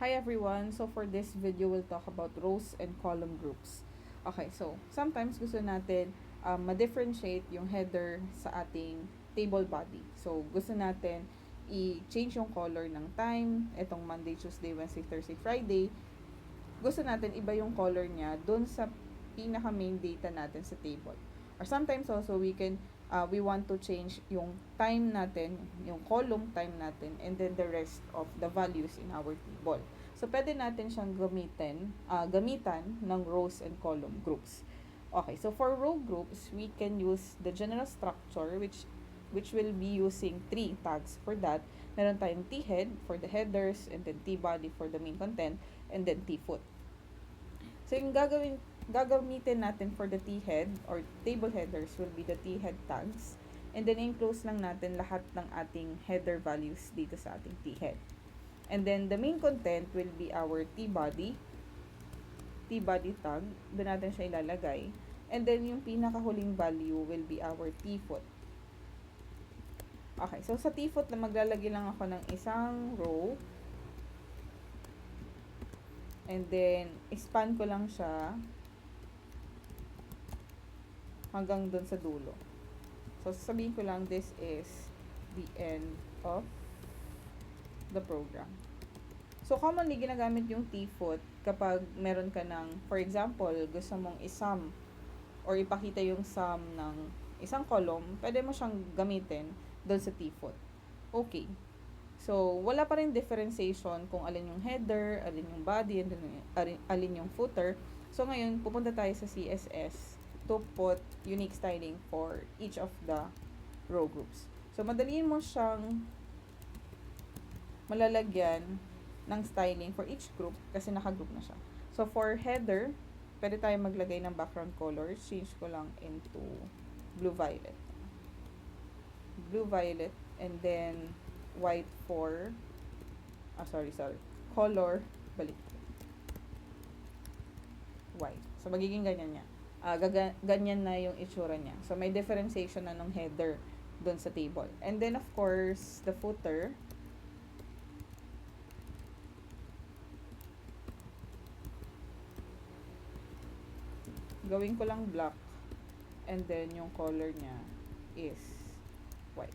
Hi everyone! So for this video, we'll talk about rows and column groups. Okay, so sometimes gusto natin ma-differentiate yung header sa ating table body. So gusto natin i-change yung color ng time, itong Monday, Tuesday, Wednesday, Thursday, Friday. Gusto natin iba yung color niya dun sa pinaka main data natin sa table. Or sometimes also we want to change yung time natin, yung column time natin, and then the rest of the values in our table. So pwede natin siyang gamitan ng rows and column groups. Okay, so for row groups, we can use the general structure which will be using three tags for that. Meron tayong T-head for the headers, and then T-body for the main content, and then T-foot. So yung gagamitin natin for the T-head or table headers will be the T-head tags. And then enclose lang natin lahat ng ating header values dito sa ating T-head. And then the main content will be our T-body. T-body tag, doon natin siya ilalagay. And then yung pinakahuling value will be our T-foot. Okay, so sa T-foot na maglalagay lang ako ng isang row. And then, span ko lang siya hanggang dun sa dulo. So, sasabihin ko lang, this is the end of the program. So, commonly, ginagamit yung T-foot kapag meron ka ng, for example, gusto mong isum or ipakita yung sum ng isang column, pwede mo siyang gamitin doon sa T-foot. Okay. So, wala pa rin differentiation kung alin yung header, alin yung body, and alin yung footer. So, ngayon, pupunta tayo sa CSS to put unique styling for each of the row groups. So, madaliin mo siyang malalagyan ng styling for each group kasi naka-group na siya. So, for header, pwede tayo maglagay ng background colors. Change ko lang into blue-violet. Blue-violet, and then white for color, balik, white. So magiging ganyan niya. Ganyan na yung itsura niya. So may differentiation na ng header dun sa table. And then of course, the footer, gawin ko lang black, and then yung color niya is white.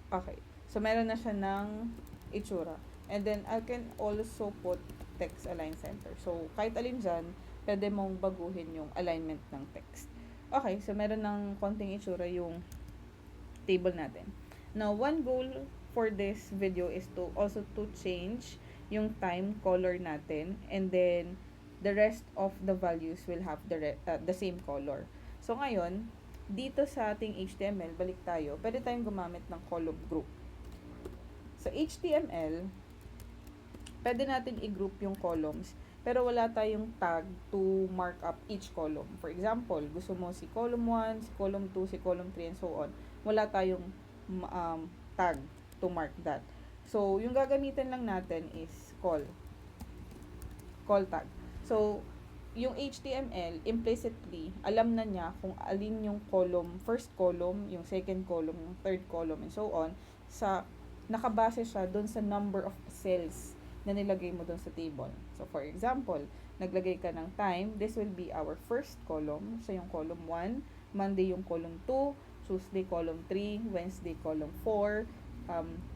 Okay. So, meron na siya ng itsura. And then, I can also put text align center. So, kahit alin dyan, pwede mong baguhin yung alignment ng text. Okay, so meron ng konting itsura yung table natin. Now, one goal for this video is to also to change yung time color natin, and then the rest of the values will have the same color. So, ngayon, dito sa ating HTML, balik tayo, pwede tayong gumamit ng column group. Sa HTML, pwede natin i-group yung columns, pero wala tayong tag to mark up each column. For example, gusto mo si column 1, si column 2, si column 3, and so on. Wala tayong tag to mark that. So, yung gagamitin lang natin is call tag. So, yung HTML, implicitly, alam na niya kung alin yung column, first column, yung second column, yung third column, and so on, sa nakabase siya doon sa number of cells na nilagay mo doon sa table. So, for example, naglagay ka ng time, this will be our first column. So, yung column 1, Monday yung column 2, Tuesday column 3, Wednesday column 4,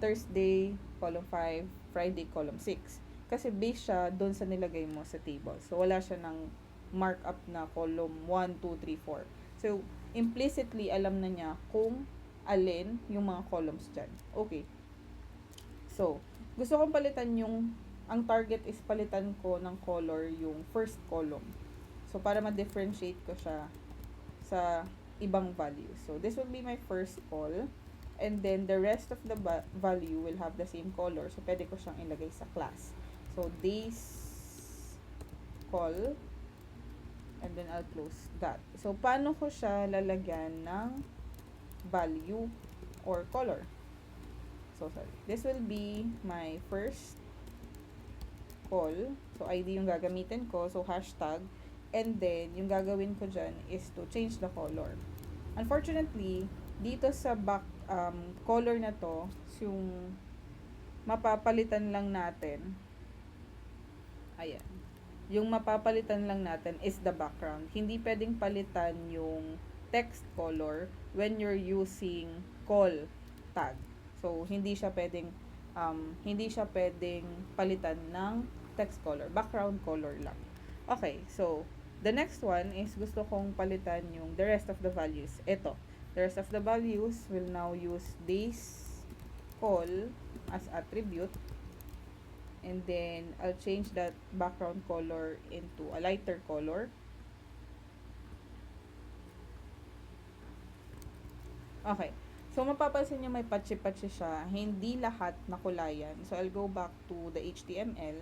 Thursday column 5, Friday column 6. Kasi based siya doon sa nilagay mo sa table. So, wala siya ng markup na column 1, 2, 3, 4. So, implicitly, alam na niya kung alin yung mga columns dyan. Okay. So, gusto kong palitan ang target is palitan ko ng color yung first column. So, para ma-differentiate ko siya sa ibang value. So, this will be my first call. And then, the rest of the value will have the same color. So, pwede ko siyang ilagay sa class. So, this call. And then, I'll close that. So, paano ko siya lalagyan ng value or color? So, sorry. This will be my first call. So, ID yung gagamitin ko. So, hashtag. And then, yung gagawin ko dyan is to change the color. Unfortunately, dito sa back color na to, yung mapapalitan lang natin Ayan. Yung mapapalitan lang natin is the background. Hindi pwedeng palitan yung text color when you're using call tag. So, hindi siya pwedeng palitan ng text color. Background color lang. Okay, so, the next one is gusto kong palitan yung the rest of the values. Ito. The rest of the values will now use this call as attribute. And then, I'll change that background color into a lighter color. Okay. So, mapapansin nyo may patsi-patsi siya. Hindi lahat nakulayan. So, I'll go back to the HTML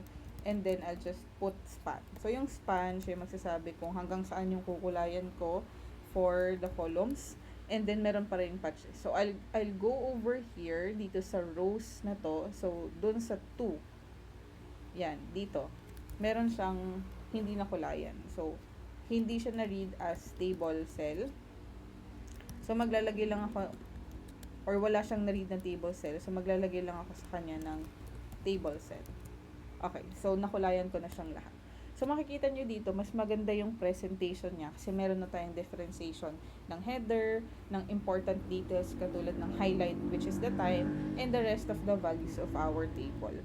and then I'll just put span. So, yung span, siya magsasabi kung hanggang saan yung kukulayan ko for the columns. And then, meron pa rin patches. So, I'll go over here dito sa rows na to. So, dun sa 2. Yan, dito. Meron siyang hindi nakulayan. So, hindi siya na-read as table cell. So, maglalagay lang ako, or wala siyang na-read na table cell. So, maglalagay lang ako sa kanya ng table cell. Okay, so nakulayan ko na siyang lahat. So, makikita nyo dito, mas maganda yung presentation niya kasi meron na tayong differentiation ng header, ng important details katulad ng highlight, which is the time, and the rest of the values of our table.